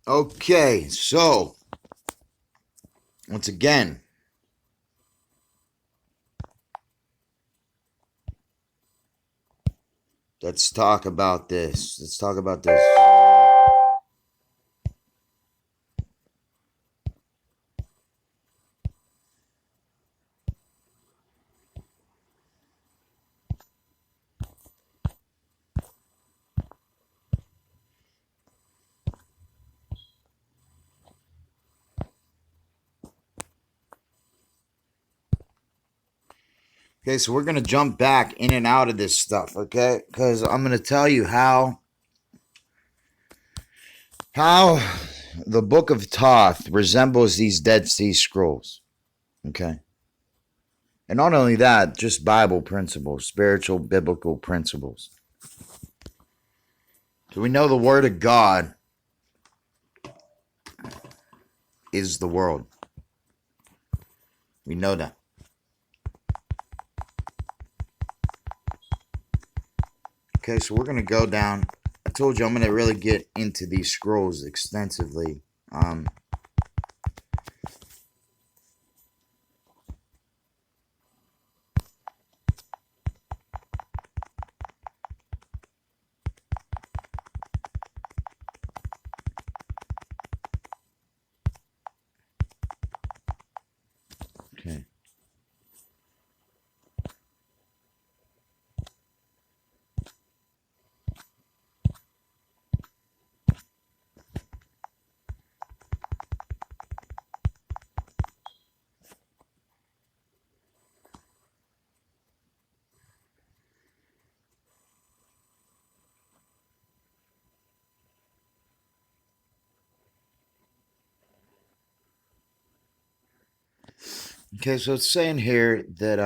Okay, so once again, let's talk about this. Let's talk about this. Okay, so we're gonna jump back in and out of this stuff, okay? Because I'm gonna tell you how the Book of Thoth resembles these Dead Sea Scrolls, okay? And not only that, just Bible principles, spiritual, biblical principles. So we know the Word of God is the world. We know that. Okay, so we're going to go down. I told you I'm going to really get into these scrolls extensively. Okay. Okay, so it's saying here that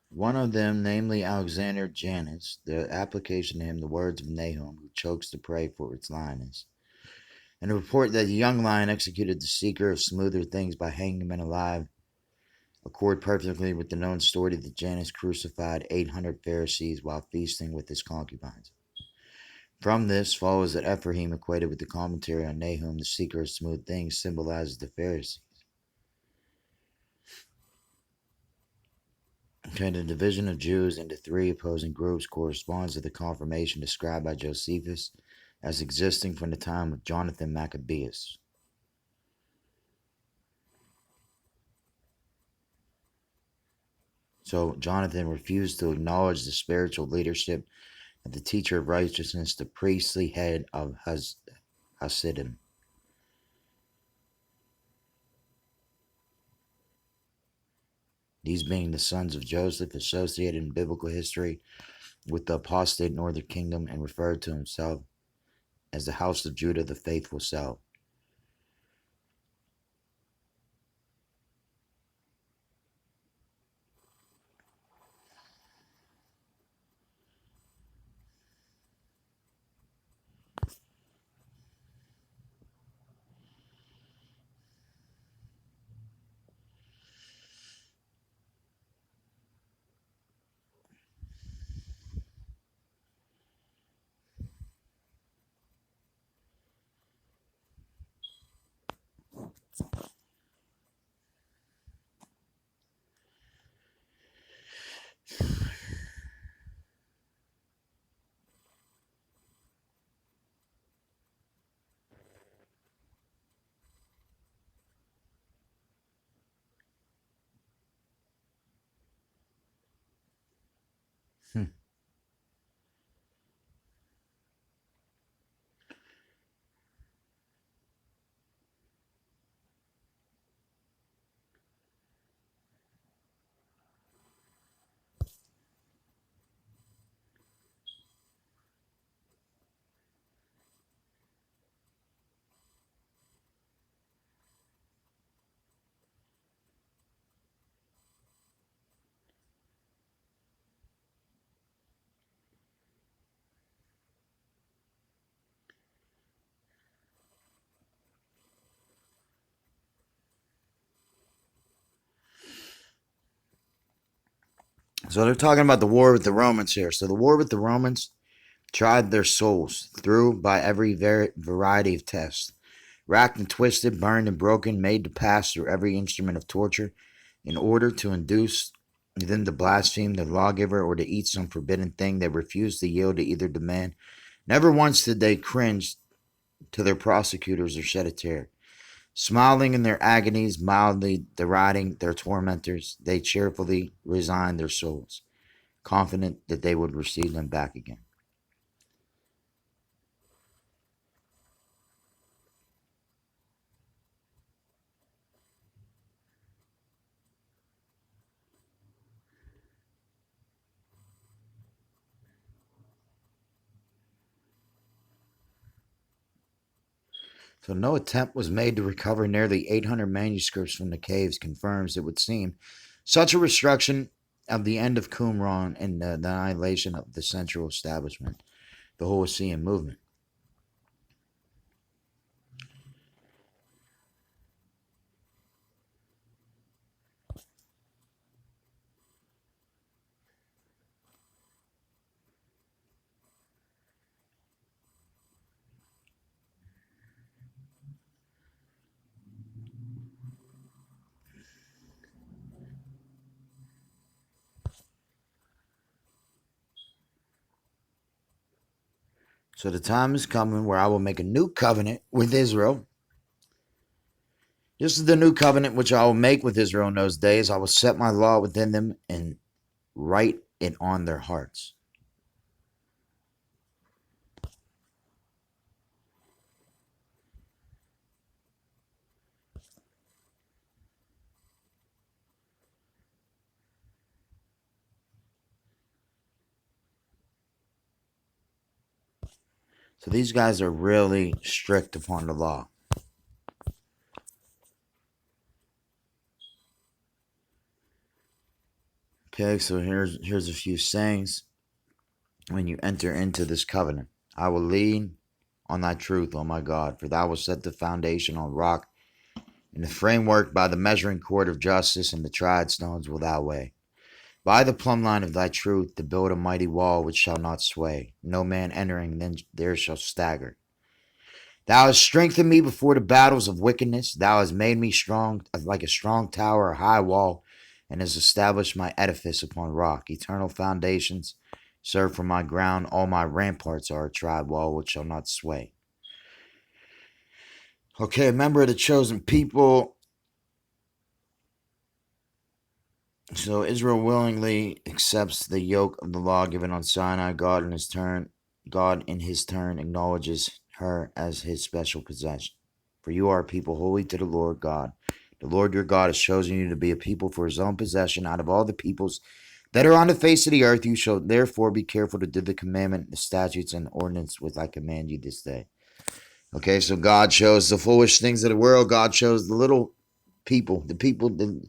one of them, namely Alexander Janus, the application to him the words of Nahum, who chokes the prey for its lioness, and a report that the young lion executed the seeker of smoother things by hanging men alive, accord perfectly with the known story that Janus crucified 800 Pharisees while feasting with his concubines. From this follows that Ephraim, equated with the commentary on Nahum, the seeker of smooth things, symbolizes the Pharisees. Okay, the division of Jews into three opposing groups corresponds to the confirmation described by Josephus as existing from the time of Jonathan Maccabeus. So Jonathan refused to acknowledge the spiritual leadership of the teacher of righteousness, the priestly head of Hasidim. These being the sons of Joseph, associated in biblical history with the apostate northern kingdom, and referred to himself as the house of Judah, the faithful self. Hmm. So they're talking about the war with the Romans here. So the war with the Romans tried their souls through by every variety of tests, racked and twisted, burned and broken, made to pass through every instrument of torture, in order to induce them to blaspheme the lawgiver or to eat some forbidden thing. They refused to yield to either demand. Never once did they cringe to their prosecutors or shed a tear. Smiling in their agonies, mildly deriding their tormentors, they cheerfully resigned their souls, confident that they would receive them back again. So no attempt was made to recover nearly 800 manuscripts from the caves confirms, it would seem, such a restriction of the end of Qumran and the annihilation of the central establishment, the Homoousian movement. So the time is coming where I will make a new covenant with Israel. This is the new covenant which I will make with Israel in those days. I will set my law within them and write it on their hearts. So these guys are really strict upon the law. Okay, so here's a few sayings when you enter into this covenant. I will lean on thy truth, O my God, for thou wilt set the foundation on rock, and the framework by the measuring cord of justice, and the tried stones will thou weigh. By the plumb line of thy truth to build a mighty wall which shall not sway. No man entering then there shall stagger. Thou hast strengthened me before the battles of wickedness. Thou hast made me strong like a strong tower or high wall, and hast established my edifice upon rock. Eternal foundations serve for my ground. All my ramparts are a tried wall which shall not sway. Okay, a member of the chosen people. So Israel willingly accepts the yoke of the law given on Sinai. God in his turn acknowledges her as his special possession. For you are a people holy to the Lord God. The Lord your God has chosen you to be a people for his own possession out of all the peoples that are on the face of the earth. You shall therefore be careful to do the commandment, the statutes, and ordinance which I command you this day. Okay, so God chose the foolish things of the world. God chose the little people, the people, the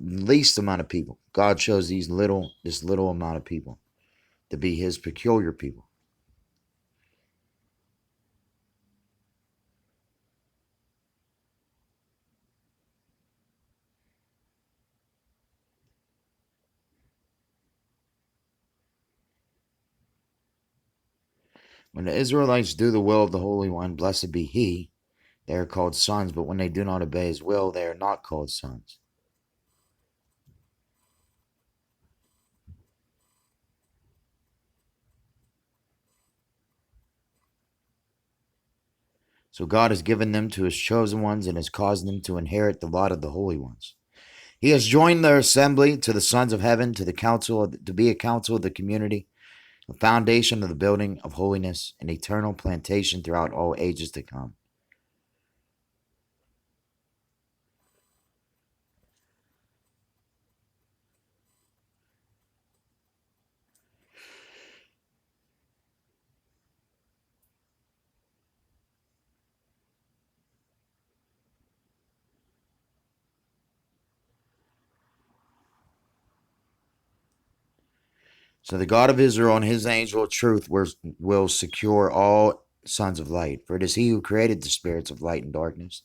least amount of people. God chose this little amount of people to be his peculiar people. When the Israelites do the will of the Holy One, blessed be he, they are called sons, but when they do not obey his will, they are not called sons. So God has given them to his chosen ones and has caused them to inherit the lot of the holy ones. He has joined their assembly to the sons of heaven, to the council, to be a council of the community, a foundation of the building of holiness, an eternal plantation throughout all ages to come. So the God of Israel and his angel of truth will secure all sons of light. For it is he who created the spirits of light and darkness,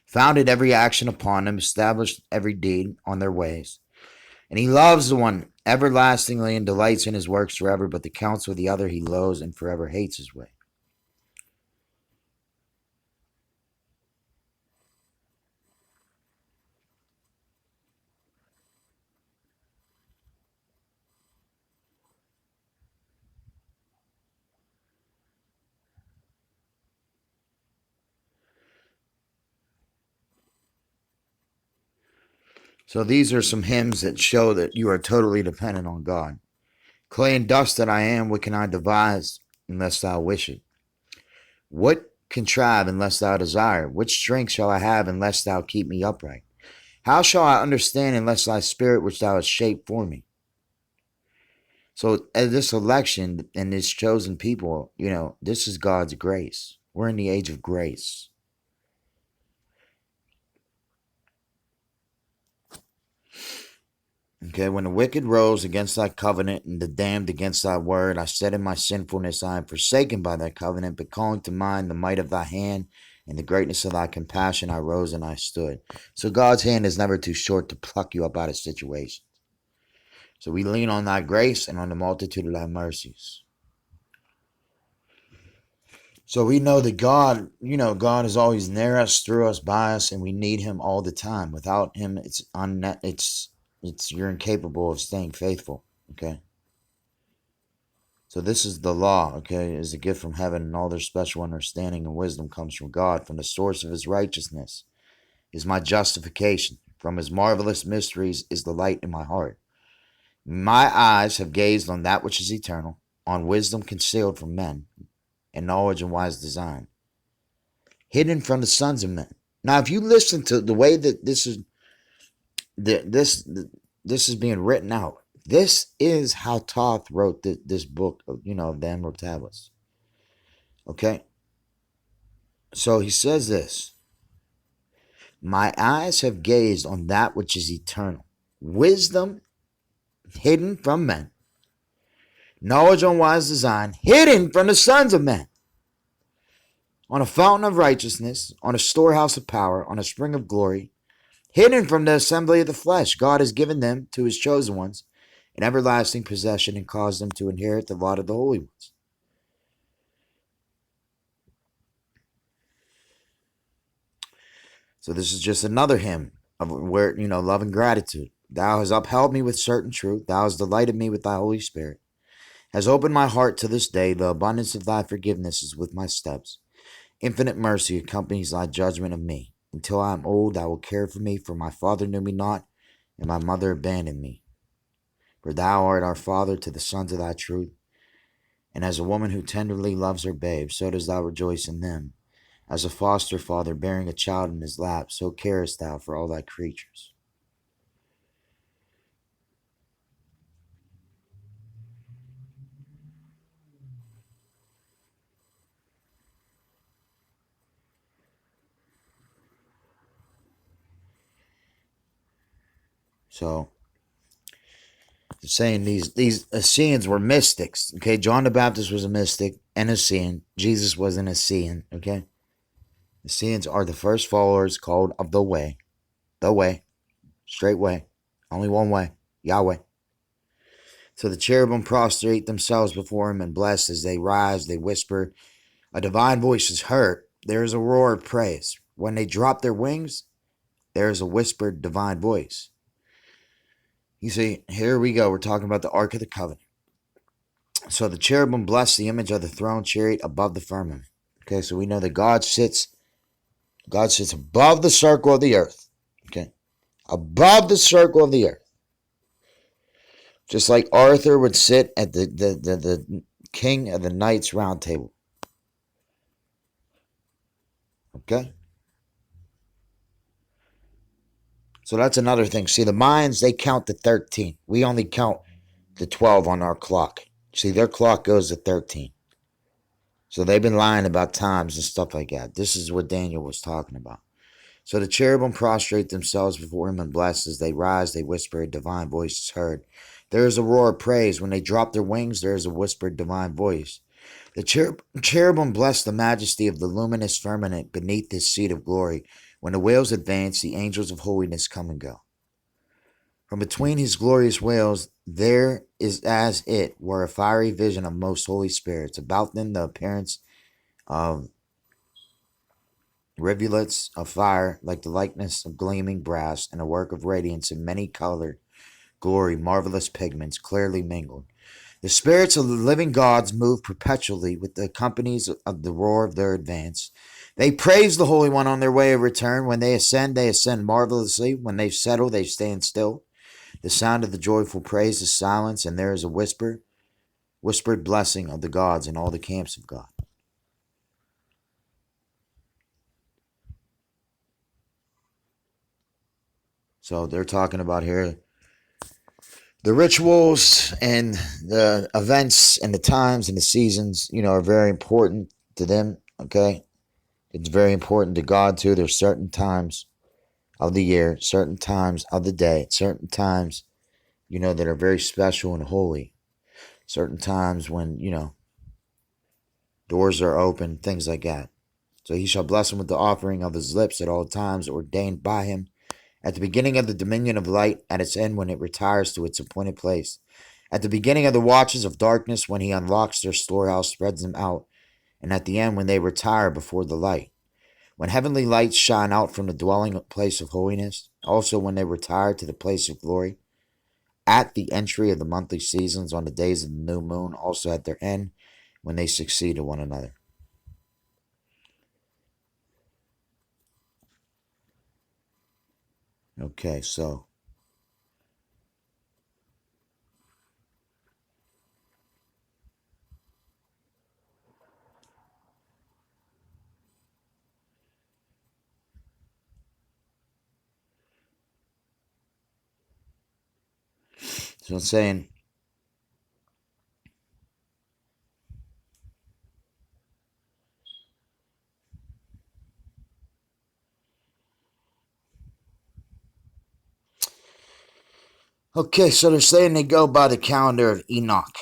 founded every action upon them, established every deed on their ways. And he loves the one everlastingly and delights in his works forever, but the counsel of the other he loathes and forever hates his way. So these are some hymns that show that you are totally dependent on God. Clay and dust that I am, what can I devise unless thou wish it? What contrive unless thou desire? Which strength shall I have unless thou keep me upright? How shall I understand unless thy spirit which thou hast shaped for me? So at this election and this chosen people, this is God's grace. We're in the age of grace. Okay, when the wicked rose against thy covenant and the damned against thy word, I said in my sinfulness, I am forsaken by thy covenant, but calling to mind the might of thy hand and the greatness of thy compassion, I rose and I stood. So God's hand is never too short to pluck you up out of situations. So we lean on thy grace and on the multitude of thy mercies. So we know that God, God is always near us, through us, by us, and we need him all the time. Without him, it's you're incapable of staying faithful. Okay. So this is the law, okay, is a gift from heaven, and all their special understanding and wisdom comes from God. From the source of his righteousness is my justification. From his marvelous mysteries is the light in my heart. My eyes have gazed on that which is eternal, on wisdom concealed from men, and knowledge and wise design, hidden from the sons of men. Now, if you listen to the way that this is being written out, this is how Thoth wrote this book of, the Emerald Tablets. Okay? So he says this: my eyes have gazed on that which is eternal, wisdom hidden from men, knowledge on wise design, hidden from the sons of men, on a fountain of righteousness, on a storehouse of power, on a spring of glory, hidden from the assembly of the flesh. God has given them to his chosen ones, an everlasting possession, and caused them to inherit the lot of the holy ones. So this is just another hymn of where, love and gratitude. Thou hast upheld me with certain truth. Thou hast delighted me with thy Holy Spirit. Has opened my heart to this day. The abundance of thy forgiveness is with my steps. Infinite mercy accompanies thy judgment of me. Until I am old, thou wilt care for me, for my father knew me not, and my mother abandoned me. For thou art our father to the sons of thy truth. And as a woman who tenderly loves her babe, so dost thou rejoice in them. As a foster father bearing a child in his lap, so carest thou for all thy creatures. So, saying these Essenes were mystics. Okay, John the Baptist was a mystic and Essene. Jesus was an Essene. Okay, Essenes are the first followers called of the way, straight way, only one way, Yahweh. So the cherubim prostrate themselves before him and bless. As they rise, they whisper. A divine voice is heard. There is a roar of praise. When they drop their wings, there is a whispered divine voice. You see, here we go. We're talking about the Ark of the Covenant. So the cherubim bless the image of the throne chariot above the firmament. Okay, so we know that God sits above the circle of the earth. Okay, above the circle of the earth. Just like Arthur would sit at the king of the knights round table. Okay? So that's another thing. See, the Mayans, they count to 13. We only count to 12 on our clock. See, their clock goes to 13. So they've been lying about times and stuff like that. This is what Daniel was talking about. So the cherubim prostrate themselves before him and bless. As they rise, they whisper, a divine voice is heard. There is a roar of praise. When they drop their wings, there is a whispered divine voice. The cherubim bless the majesty of the luminous firmament beneath his seat of glory. When the whales advance, the angels of holiness come and go. From between his glorious whales, there is as it were a fiery vision of most holy spirits. About them the appearance of rivulets of fire, like the likeness of gleaming brass, and a work of radiance in many colored glory, marvelous pigments, clearly mingled. The spirits of the living gods move perpetually with the companies of the roar of their advance. They praise the Holy One on their way of return. When they ascend marvelously. When they settle, they stand still. The sound of the joyful praise is silence, and there is a whispered blessing of the gods in all the camps of God. So they're talking about here the rituals and the events and the times and the seasons, are very important to them. Okay. It's very important to God too. There's certain times of the year, certain times of the day, certain times, that are very special and holy. Certain times when, doors are open, things like that. So he shall bless him with the offering of his lips at all times ordained by him. At the beginning of the dominion of light, at its end when it retires to its appointed place. At the beginning of the watches of darkness, when he unlocks their storehouse, spreads them out. And at the end when they retire before the light. When heavenly lights shine out from the dwelling place of holiness, also when they retire to the place of glory, at the entry of the monthly seasons on the days of the new moon, also at their end, when they succeed to one another. Okay, so I'm saying, okay, so they're saying they go by the calendar of Enoch.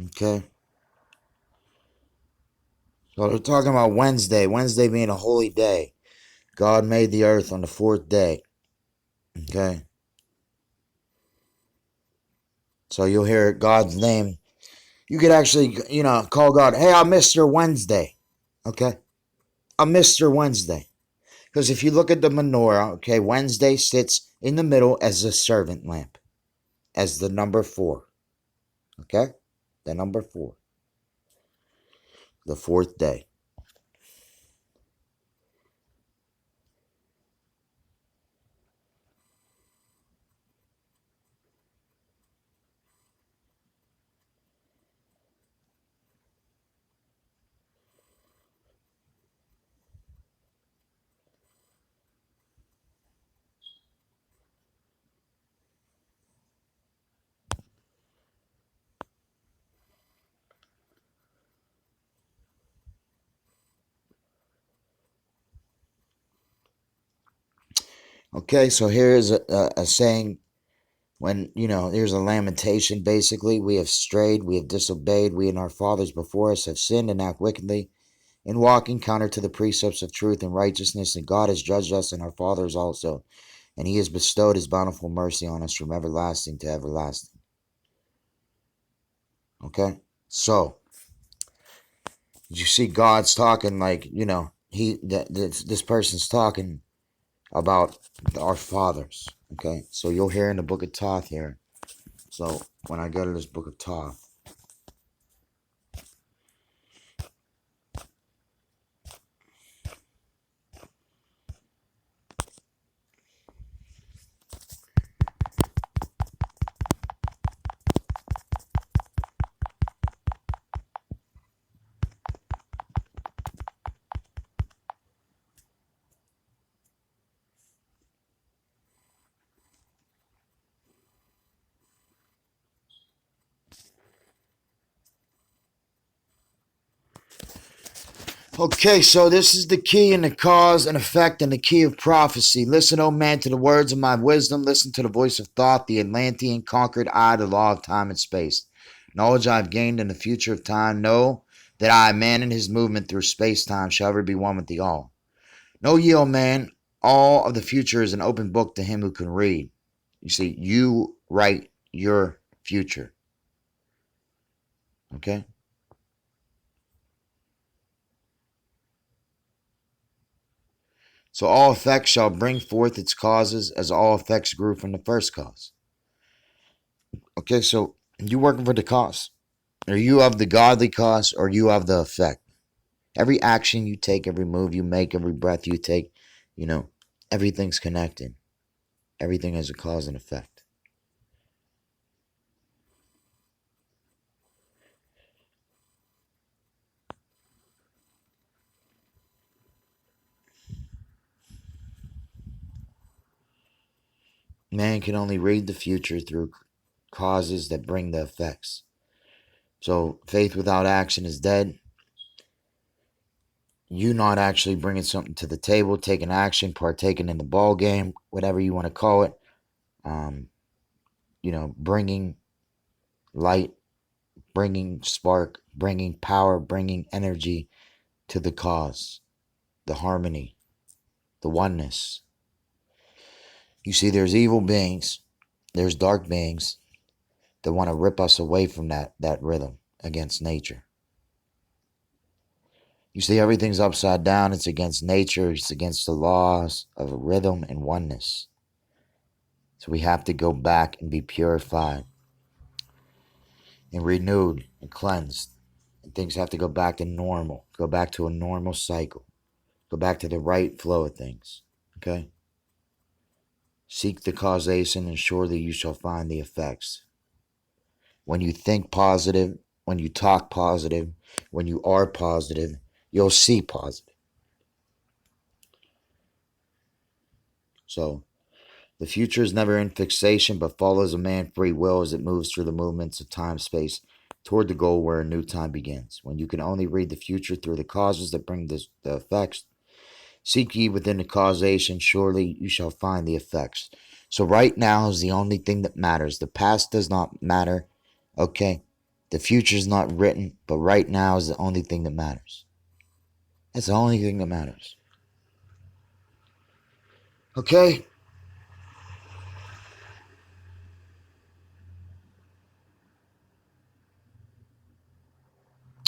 Okay, so they're talking about Wednesday being a holy day. God made the earth on the fourth day. Okay, so you'll hear God's name. You could actually, call God, hey, I'm Mr. Wednesday. Okay, I'm Mr. Wednesday. Because if you look at the menorah, okay, Wednesday sits in the middle as a servant lamp, as the number 4. Okay, the number 4, the fourth day. Okay, so here is a saying when, here's a lamentation basically. We have strayed, we have disobeyed, we and our fathers before us have sinned and act wickedly in walking counter to the precepts of truth and righteousness, and God has judged us and our fathers also, and he has bestowed his bountiful mercy on us from everlasting to everlasting. Okay, so you see God's talking like, this person's talking about our fathers. Okay, so you'll hear in the book of Thoth here. So when I go to this book of Thoth, Okay, so this is the key and the cause and effect and the key of prophecy. Listen, O man, to the words of my wisdom. Listen to the voice of Thoth, the Atlantean conquered I, the law of time and space. Knowledge I have gained in the future of time. Know that I, man in his movement through space-time, shall ever be one with the all. Know ye, O man, all of the future is an open book to him who can read. You see, you write your future. Okay? So all effects shall bring forth its causes as all effects grew from the first cause. Okay, so you working for the cause. Are you of the godly cause or you of the effect? Every action you take, every move you make, every breath you take, everything's connected. Everything has a cause and effect. Man can only read the future through causes that bring the effects. So faith without action is dead. You not actually bringing something to the table, taking action, partaking in the ball game, whatever you want to call it. Um, bringing light, bringing spark, bringing power, bringing energy to the cause, the harmony, the oneness. You see, there's evil beings, there's dark beings that want to rip us away from that rhythm against nature. You see, everything's upside down. It's against nature. It's against the laws of rhythm and oneness. So we have to go back and be purified and renewed and cleansed. And things have to go back to normal. Go back to a normal cycle. Go back to the right flow of things. Okay? Seek the causation and surely you shall find the effects. When you think positive, when you talk positive, when you are positive, you'll see positive. So, the future is never in fixation, but follows a man's free will as it moves through the movements of time space toward the goal where a new time begins. When you can only read the future through the causes that bring the effects, seek ye within the causation, surely you shall find the effects. So right now is the only thing that matters. The past does not matter. Okay? The future is not written, but right now is the only thing that matters. That's the only thing that matters. Okay?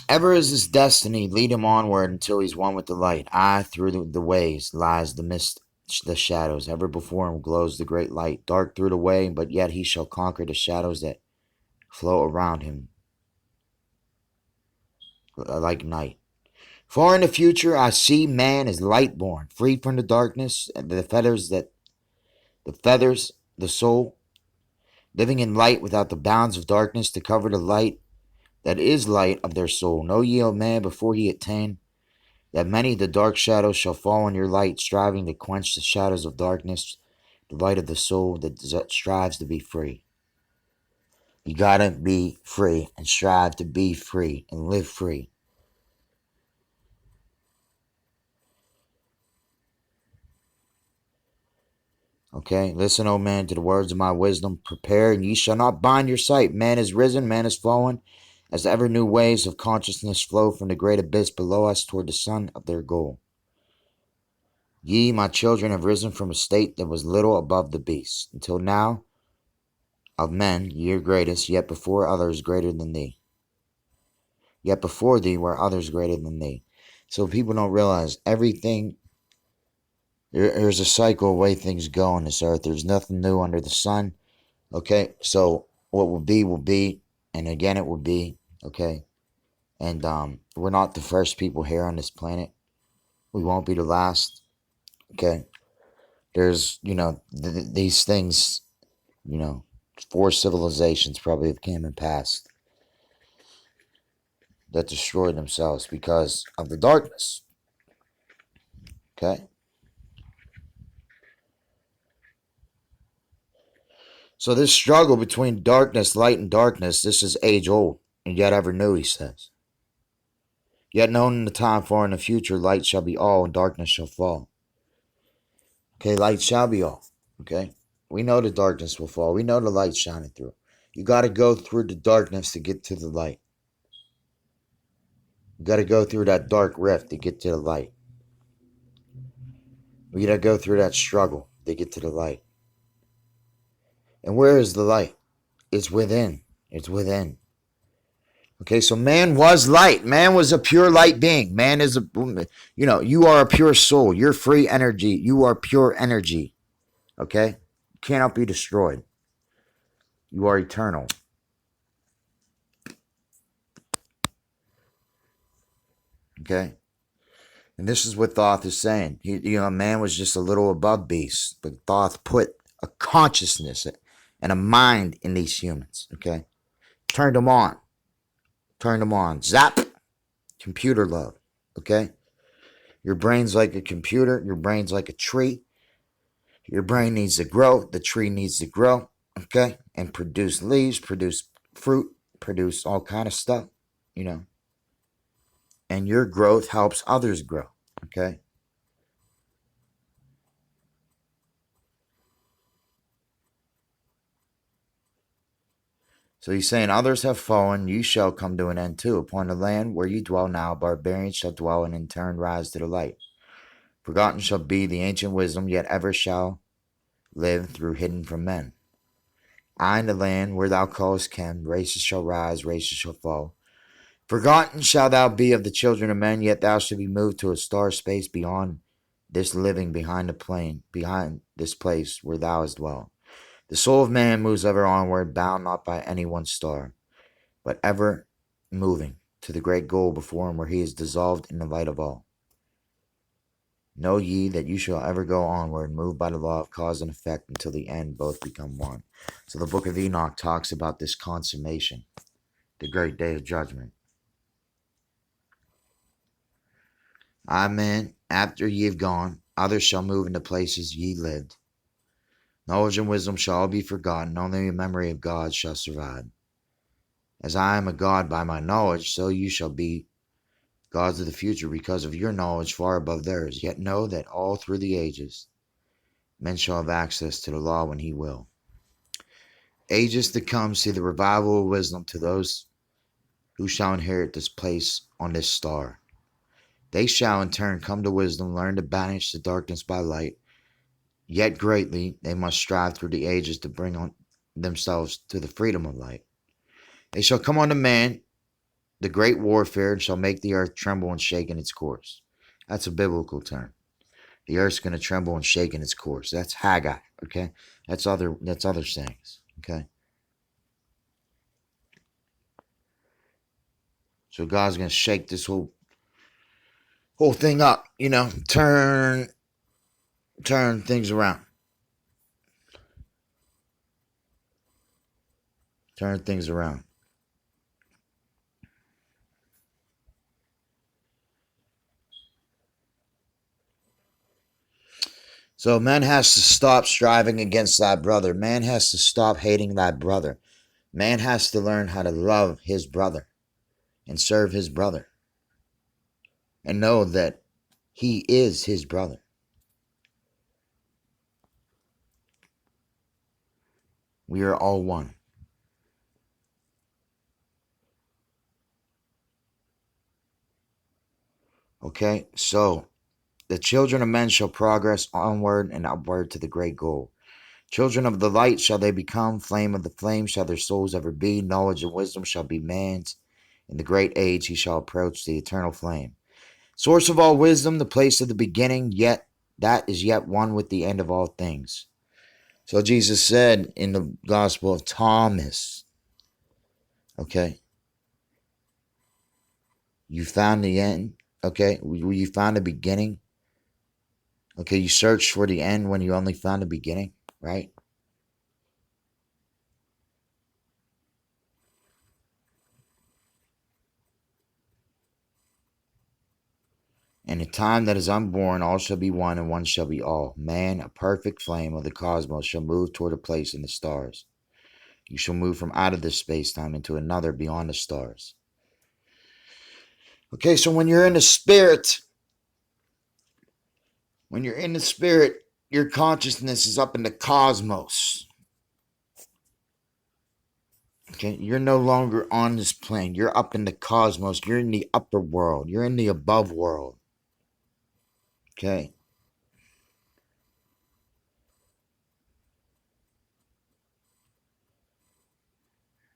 Ever is his destiny, lead him onward until he's one with the light. Aye, through the ways lies the mist, the shadows. Ever before him glows the great light. Dark through the way, but yet he shall conquer the shadows that flow around him like night. Far in the future, I see man as light born, free from the darkness and the soul, living in light without the bounds of darkness to cover the light that is light of their soul. Know ye, O man, before he attain, that many the dark shadows shall fall on your light, striving to quench the shadows of darkness, the light of the soul that strives to be free. You gotta be free and strive to be free and live free. Okay, listen, O man, to the words of my wisdom. Prepare, and ye shall not bind your sight. Man is risen, man is fallen, as ever new waves of consciousness flow from the great abyss below us toward the sun of their goal. Ye, my children, have risen from a state that was little above the beasts, until now, of men, ye are greatest, yet before others greater than thee. Yet before thee were others greater than thee. So people don't realize everything, there's a cycle of way things go on this earth. There's nothing new under the sun. Okay, so what will be, and again it will be. Okay, and we're not the first people here on this planet. We won't be the last. Okay, there's these things, you know, four civilizations probably have came and passed that destroyed themselves because of the darkness. Okay, so this struggle between darkness, light, and darkness, this is age old, and yet ever new, he says. Yet known in the time far in the future, light shall be all and darkness shall fall. Okay, light shall be all. Okay? We know the darkness will fall. We know the light shining through. You got to go through the darkness to get to the light. You got to go through that dark rift to get to the light. We got to go through that struggle to get to the light. And where is the light? It's within. It's within. Okay, so man was light. Man was a pure light being. Man is you are a pure soul. You're free energy. You are pure energy. Okay? You cannot be destroyed. You are eternal. Okay? And this is what Thoth is saying. Man was just a little above beast, but Thoth put a consciousness and a mind in these humans. Okay? Turned them on. Turned them on. Zap. Computer love. Okay? Your brain's like a computer. Your brain's like a tree. Your brain needs to grow. The tree needs to grow. Okay? And produce leaves, produce fruit, produce all kind of stuff. And your growth helps others grow. Okay? So he's saying, others have fallen, you shall come to an end too. Upon the land where you dwell now, barbarians shall dwell and in turn rise to the light. Forgotten shall be the ancient wisdom, yet ever shall live through hidden from men. I in the land where thou callest ken, races shall rise, races shall fall. Forgotten shall thou be of the children of men, yet thou shalt be moved to a star space beyond this living, behind the plane, behind this place where thou hast dwelt. The soul of man moves ever onward, bound not by any one star, but ever moving to the great goal before him where he is dissolved in the light of all. Know ye that you shall ever go onward, moved by the law of cause and effect, until the end both become one. So the book of Enoch talks about this consummation, the great day of judgment. Amen. After ye have gone, others shall move into places ye lived. Knowledge and wisdom shall all be forgotten, only the memory of God shall survive. As I am a God by my knowledge, so you shall be gods of the future because of your knowledge far above theirs. Yet know that all through the ages, men shall have access to the law when he will. Ages to come see the revival of wisdom to those who shall inherit this place on this star. They shall in turn come to wisdom, learn to banish the darkness by light. Yet greatly they must strive through the ages to bring on themselves to the freedom of light. They shall come unto man, the great warfare, and shall make the earth tremble and shake in its course. That's a biblical term. The earth's going to tremble and shake in its course. That's Haggai, okay? That's other sayings, okay? So God's going to shake this whole thing up, turn things around. Turn things around. So man has to stop striving against thy brother. Man has to stop hating thy brother. Man has to learn how to love his brother and serve his brother and know that he is his brother. We are all one. Okay, so the children of men shall progress onward and upward to the great goal. Children of the light shall they become, flame of the flame shall their souls ever be, knowledge and wisdom shall be man's. In the great age he shall approach the eternal flame. Source of all wisdom, the place of the beginning, yet that is yet one with the end of all things. So Jesus said in the Gospel of Thomas, okay, you found the end, okay, you found the beginning, okay, you searched for the end when you only found the beginning, right? In a time that is unborn, all shall be one, and one shall be all. Man, a perfect flame of the cosmos, shall move toward a place in the stars. You shall move from out of this space-time into another beyond the stars. Okay, so when you're in the spirit, your consciousness is up in the cosmos. Okay, you're no longer on this plane. You're up in the cosmos. You're in the upper world. You're in the above world. Okay.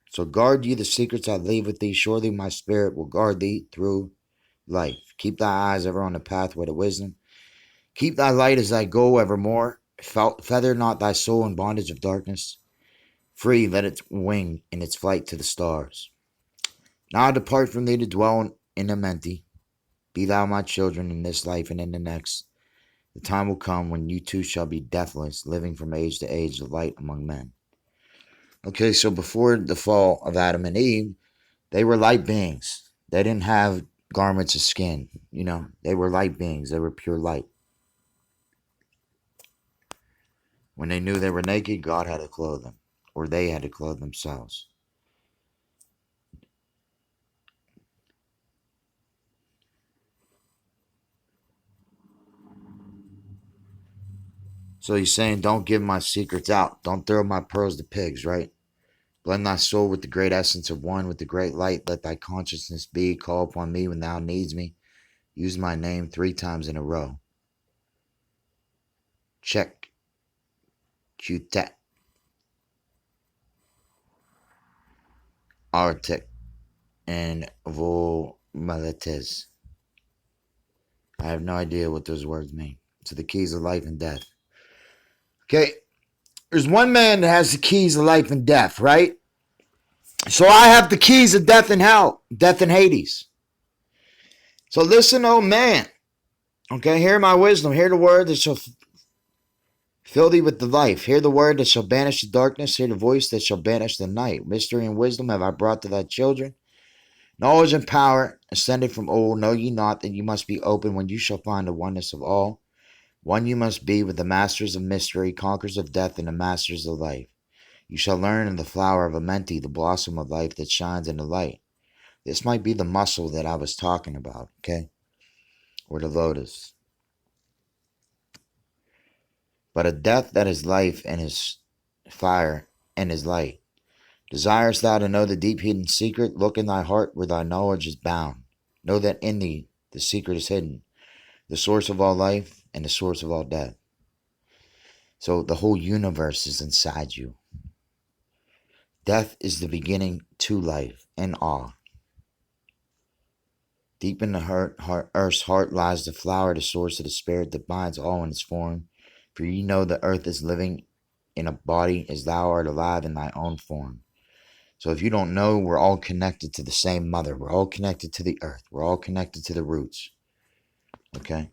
So guard ye the secrets I leave with thee. Surely my spirit will guard thee through life. Keep thy eyes ever on the pathway to wisdom. Keep thy light as thy goal evermore. Feather not thy soul in bondage of darkness. Free let its wing in its flight to the stars. Now I depart from thee to dwell in Amenti. Be thou my children in this life and in the next. The time will come when you too shall be deathless, living from age to age, the light among men. Okay, so before the fall of Adam and Eve, they were light beings. They didn't have garments of skin. They were light beings. They were pure light. When they knew they were naked, God had to clothe them, or they had to clothe themselves. So he's saying, don't give my secrets out. Don't throw my pearls to pigs, right? Blend thy soul with the great essence of one, with the great light. Let thy consciousness be. Call upon me when thou needs me. Use my name 3 times in a row. Check. Q-tet. Arctic. And vol malates. I have no idea what those words mean. So the keys of life and death. Okay. There's one man that has the keys of life and death, right? So I have the keys of death and hell, death and Hades. So listen, oh man. Okay, hear my wisdom. Hear the word that shall fill thee with the life. Hear the word that shall banish the darkness. Hear the voice that shall banish the night. Mystery and wisdom have I brought to thy children. Knowledge and power ascended from old. Know ye not that you must be open when you shall find the oneness of all. One you must be with the masters of mystery, conquerors of death, and the masters of life. You shall learn in the flower of Amenti, the blossom of life that shines in the light. This might be the muscle that I was talking about, okay? Or the lotus. But a death that is life and is fire and is light. Desirest thou to know the deep hidden secret? Look in thy heart where thy knowledge is bound. Know that in thee the secret is hidden, the source of all life and the source of all death. So the whole universe is inside you. Death is the beginning to life and awe. Deep in the earth's heart lies the flower, the source of the spirit that binds all in its form. For ye know the earth is living in a body as thou art alive in thy own form. So if you don't know, we're all connected to the same mother. We're all connected to the earth. We're all connected to the roots. Okay?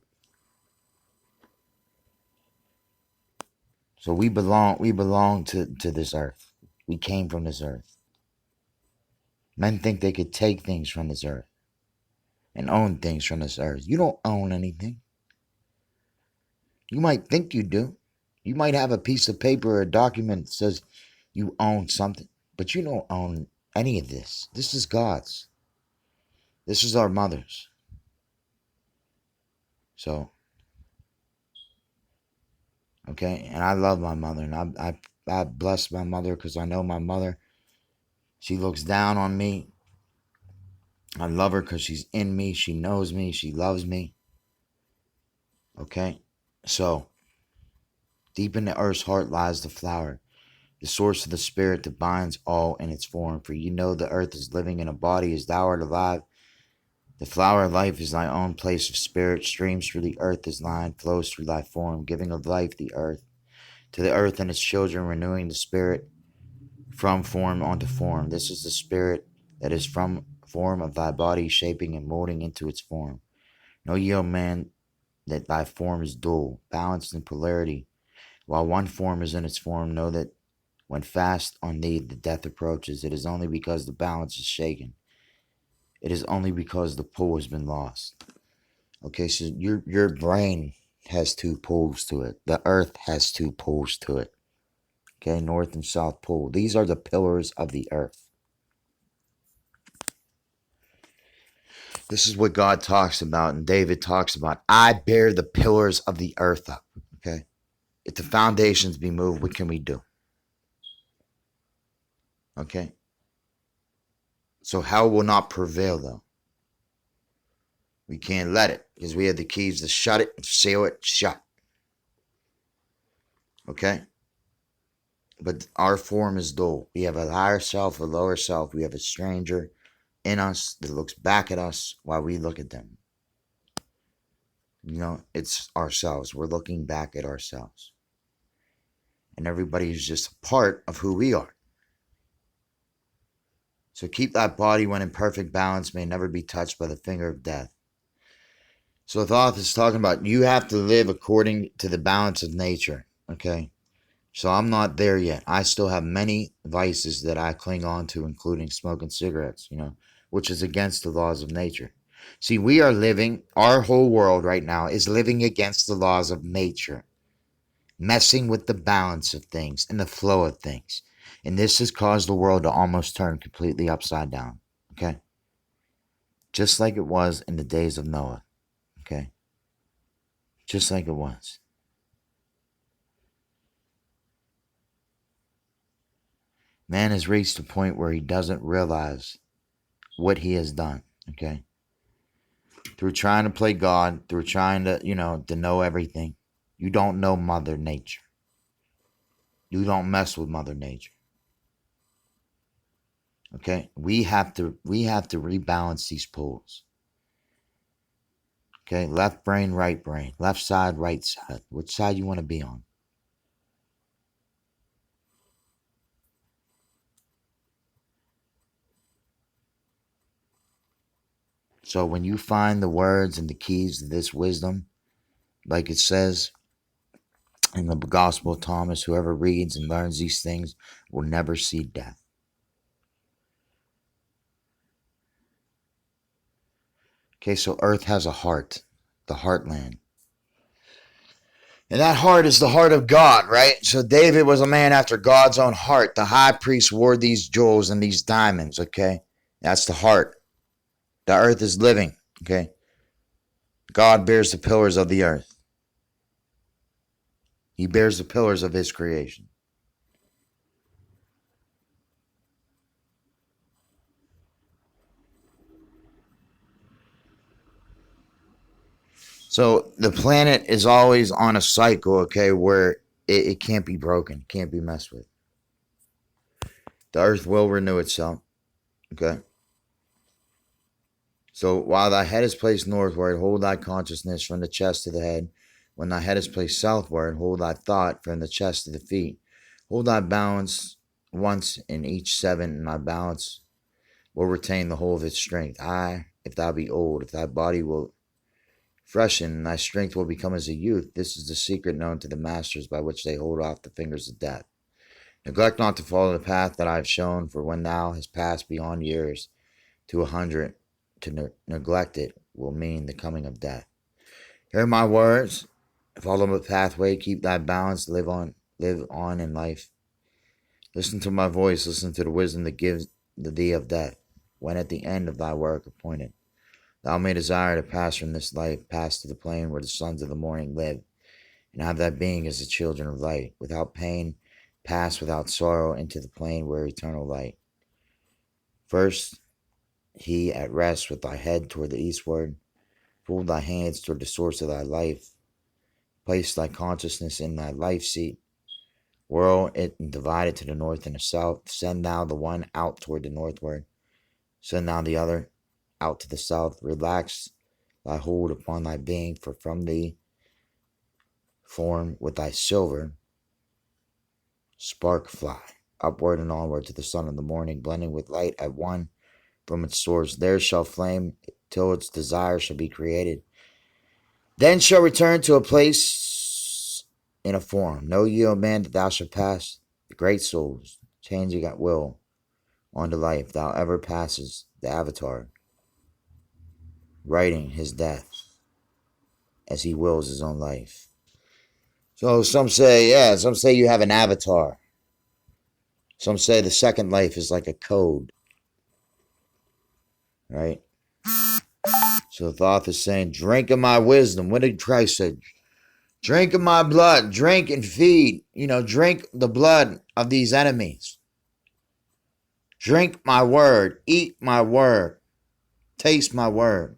So we belong to this earth. We came from this earth. Men think they could take things from this earth and own things from this earth. You don't own anything. You might think you do. You might have a piece of paper or a document that says you own something, but you don't own any of this. This is God's. This is our mother's. So, okay, and I love my mother, and I bless my mother because I know my mother. She looks down on me. I love her because she's in me. She knows me. She loves me. Okay, so deep in the earth's heart lies the flower, the source of the spirit that binds all in its form. For you know the earth is living in a body as thou art alive. The flower of life is thy own place of spirit, streams through the earth as line, flows through thy form, giving of life the earth, to the earth and its children, renewing the spirit from form onto form. This is the spirit that is from form of thy body, shaping and molding into its form. Know ye, O man, that thy form is dual, balanced in polarity. While one form is in its form, know that when fast on thee the death approaches, it is only because the balance is shaken. It is only because the pull has been lost. Okay, so your brain has 2 poles to it. The earth has 2 poles to it. Okay, north and south pole. These are the pillars of the earth. This is what God talks about, and David talks about. I bear the pillars of the earth up. Okay? If the foundations be moved, what can we do? Okay? So hell will not prevail, though. We can't let it, because we have the keys to shut it and seal it shut. Okay? But our form is dual. We have a higher self, a lower self. We have a stranger in us that looks back at us while we look at them. You know, it's ourselves. We're looking back at ourselves. And everybody is just a part of who we are. So keep that body when in perfect balance, may never be touched by the finger of death. So Thoth is talking about you have to live according to the balance of nature. Okay? So I'm not there yet. I still have many vices that I cling on to, including smoking cigarettes, which is against the laws of nature. See, we are living, our whole world right now is living against the laws of nature, messing with the balance of things and the flow of things. And this has caused the world to almost turn completely upside down. Okay? Just like it was in the days of Noah. Okay? Just like it was. Man has reached a point where he doesn't realize what he has done. Okay? Through trying to play God, through trying to, to know everything. You don't know Mother Nature. You don't mess with Mother Nature. Okay? We have to rebalance these poles. Okay? Left brain, right brain. Left side, right side. Which side you want to be on? So when you find the words and the keys to this wisdom, like it says in the Gospel of Thomas, whoever reads and learns these things will never see death. Okay, so Earth has a heart, the heartland. And that heart is the heart of God, right? So David was a man after God's own heart. The high priest wore these jewels and these diamonds, okay? That's the heart. The earth is living, okay? God bears the pillars of the earth. He bears the pillars of his creation. So the planet is always on a cycle, okay, where it can't be broken, can't be messed with. The earth will renew itself, okay? So while thy head is placed northward, hold thy consciousness from the chest to the head. When thy head is placed southward, hold thy thought from the chest to the feet. Hold thy balance once in each seven, and thy balance will retain the whole of its strength. Aye, if thou be old, if thy body will freshen, and thy strength will become as a youth. This is the secret known to the masters by which they hold off the fingers of death. Neglect not to follow the path that I have shown, for when thou hast passed beyond years to 100, to neglect it will mean the coming of death. Hear my words, follow the pathway, keep thy balance, live on in life. Listen to my voice, listen to the wisdom that gives thee of death, when at the end of thy work appointed thou may desire to pass from this life, pass to the plane where the sons of the morning live, and have thy being as the children of light, without pain, pass without sorrow into the plane where eternal light. First, he at rest with thy head toward the eastward, fold thy hands toward the source of thy life, place thy consciousness in thy life seat, whirl it and divide it to the north and the south, send thou the one out toward the northward, send thou the other out to the south, relax thy hold upon thy being, for from thee form with thy silver spark fly, upward and onward to the sun of the morning, blending with light at one from its source. There shall flame till its desire shall be created. Then shall return to a place in a form. Know ye, O man, that thou shalt pass the great souls, changing at will on to life. Thou ever passes the avatar, writing his death as he wills his own life. So some say you have an avatar. Some say the second life is like a code, right? So Thoth is saying, drink of my wisdom. What did Christ say? Drink of my blood. Drink and feed. Drink the blood of these enemies. Drink my word. Eat my word. Taste my word.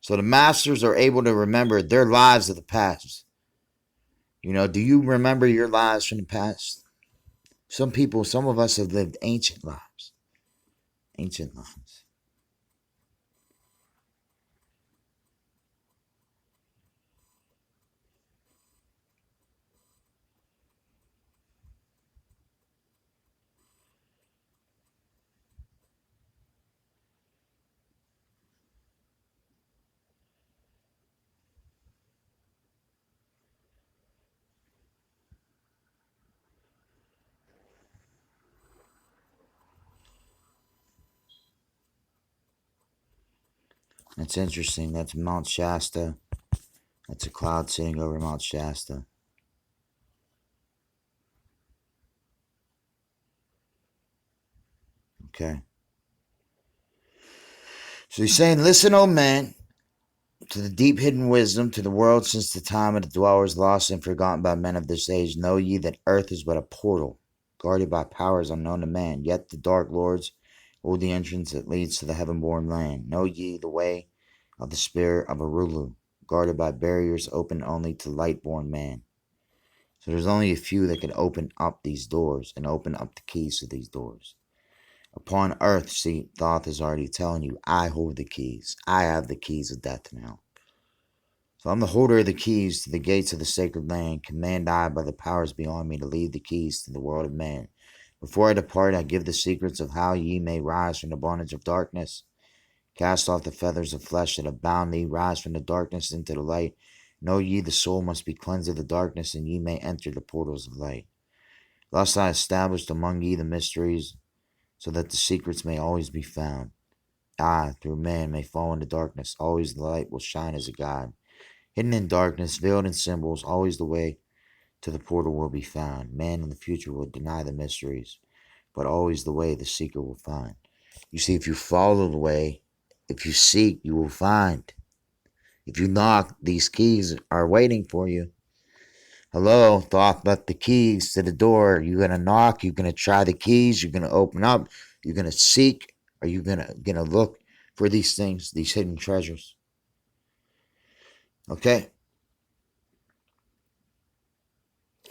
So the masters are able to remember their lives of the past. Do you remember your lives from the past? Some people, some of us have lived ancient lives. Ancient lives. That's interesting. That's Mount Shasta. That's a cloud sitting over Mount Shasta. Okay. So he's saying, listen, O man, to the deep hidden wisdom, to the world since the time of the dwellers lost and forgotten by men of this age. Know ye that earth is but a portal, guarded by powers unknown to man. Yet the dark lords hold the entrance that leads to the heaven-born land. Know ye the way of the spirit of Arulu, guarded by barriers open only to light-born man. So there's only a few that can open up these doors and open up the keys to these doors. Upon earth, see, Thoth is already telling you, I hold the keys. I have the keys of death and hell. So I'm the holder of the keys to the gates of the sacred land. Command I by the powers beyond me to leave the keys to the world of man. Before I depart, I give the secrets of how ye may rise from the bondage of darkness. Cast off the feathers of flesh that have bound thee. Rise from the darkness into the light. Know ye the soul must be cleansed of the darkness, and ye may enter the portals of light. Thus I established among ye the mysteries, so that the secrets may always be found. I, through man, may fall into darkness. Always the light will shine as a God. Hidden in darkness, veiled in symbols, always the way to the portal will be found. Man in the future will deny the mysteries, but always the way the seeker will find. You see, if you follow the way, if you seek, you will find. If you knock, these keys are waiting for you. Hello, Thoth left the keys to the door. You're going to knock. You're going to try the keys. You're going to open up. You're going to seek. Are you going to look for these things, these hidden treasures? Okay.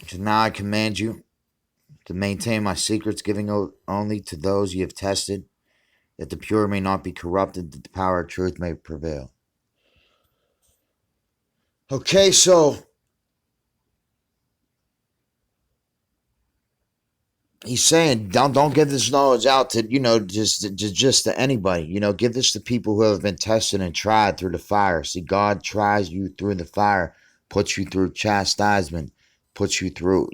So now I command you to maintain my secrets, giving only to those you have tested, that the pure may not be corrupted, that the power of truth may prevail. Okay, so he's saying don't give this knowledge out to just to anybody. Give this to people who have been tested and tried through the fire. See, God tries you through the fire, puts you through chastisement, puts you through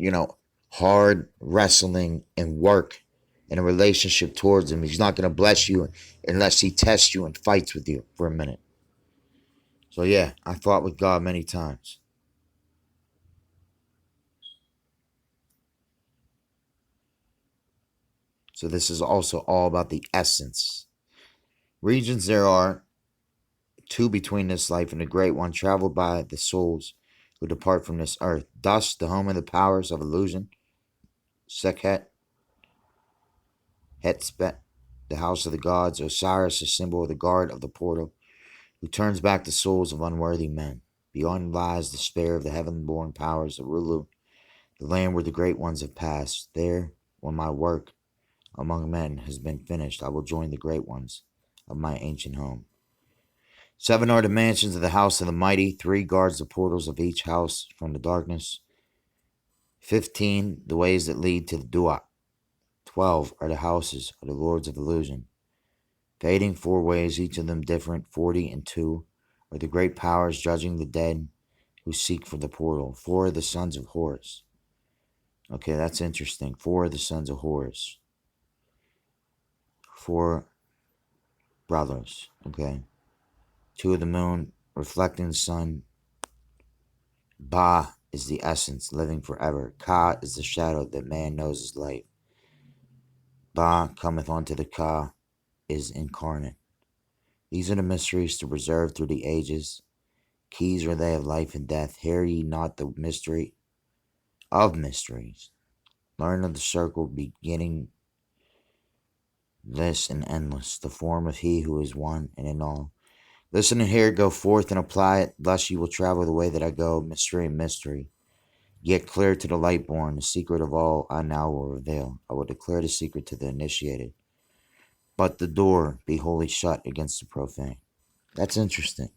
hard wrestling and work in a relationship towards him. He's not going to bless you unless he tests you and fights with you for a minute. So yeah, I fought with God many times. So this is also all about the essence. Regions there are two between this life and the great one, traveled by the souls who depart from this earth. Dust, the home of the powers of illusion. Sekhet, Hetspet, the house of the gods. Osiris, the symbol of the guard of the portal, who turns back the souls of unworthy men. Beyond lies the spare of the heaven-born powers of Rulu, the land where the great ones have passed. There, when my work among men has been finished, I will join the great ones of my ancient home. 7 are the mansions of the house of the mighty. 3 guards the portals of each house from the darkness. 15, the ways that lead to the Duat. 12 are the houses of the lords of illusion. Fading 4 ways, each of them different. 40 and 2 are the great powers judging the dead who seek for the portal. 4 are the sons of Horus. Okay, that's interesting. 4 are the sons of Horus. 4 brothers. Okay. 2 of the moon, reflecting the sun. Ba is the essence, living forever. Ka is the shadow that man knows is light. Ba cometh unto the Ka, is incarnate. These are the mysteries to preserve through the ages. Keys are they of life and death. Hear ye not the mystery of mysteries? Learn of the circle beginning this and endless, the form of he who is one and in all. Listen and hear, go forth and apply it, thus ye will travel the way that I go, mystery and mystery. Get clear to the light born, the secret of all I now will reveal. I will declare the secret to the initiated. But the door be wholly shut against the profane. That's interesting.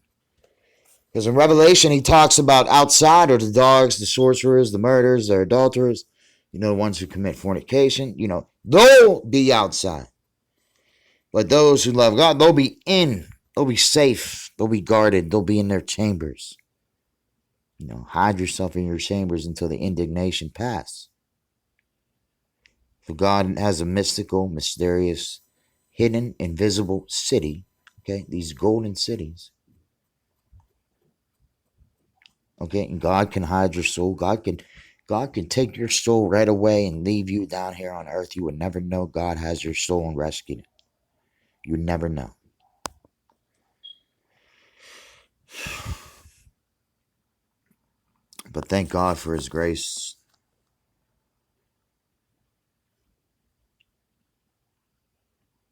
Because in Revelation, he talks about outside are the dogs, the sorcerers, the murderers, the adulterers, the ones who commit fornication, they'll be outside. But those who love God, they'll be in. They'll be safe. They'll be guarded. They'll be in their chambers. Hide yourself in your chambers until the indignation pass. For God has a mystical, mysterious, hidden, invisible city. Okay, these golden cities. Okay, and God can hide your soul. God can take your soul right away and leave you down here on earth. You would never know God has your soul and rescued it. You would never know. But thank God for his grace.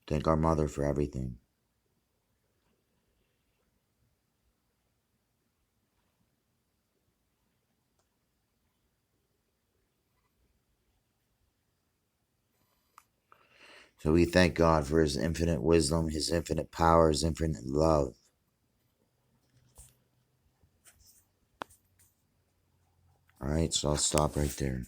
Thank our mother for everything. So we thank God for his infinite wisdom, his infinite power, his infinite love. All right, so I'll stop right there.